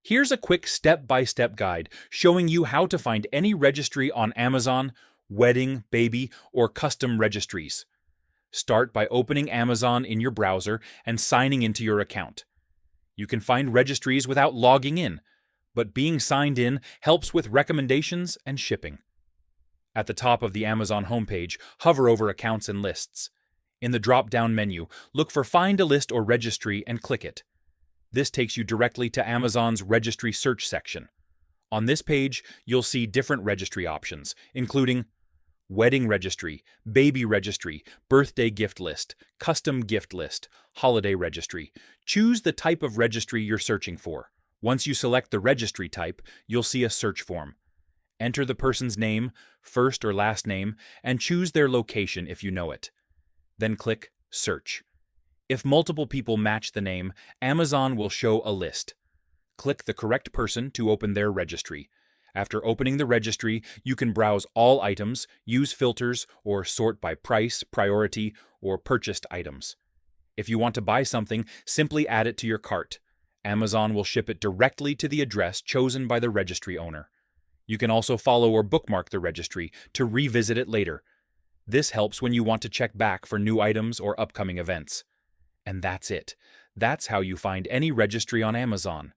Here's a quick step-by-step guide showing you how to find any registry on Amazon, wedding, baby, or custom registries. Start by opening Amazon in your browser and signing into your account. You can find registries without logging in, but being signed in helps with recommendations and shipping. At the top of the Amazon homepage, hover over Accounts and Lists. In the drop-down menu, look for Find a List or Registry and click it. This takes you directly to Amazon's Registry Search section. On this page, you'll see different registry options, including Wedding Registry, Baby Registry, Birthday Gift List, Custom Gift List, Holiday Registry. Choose the type of registry you're searching for. Once you select the registry type, you'll see a search form. Enter the person's name, first or last name, and choose their location if you know it. Then click Search. If multiple people match the name, Amazon will show a list. Click the correct person to open their registry. After opening the registry, you can browse all items, use filters, or sort by price, priority, or purchased items. If you want to buy something, simply add it to your cart. Amazon will ship it directly to the address chosen by the registry owner. You can also follow or bookmark the registry to revisit it later. This helps when you want to check back for new items or upcoming events. And that's it. That's how you find any registry on Amazon.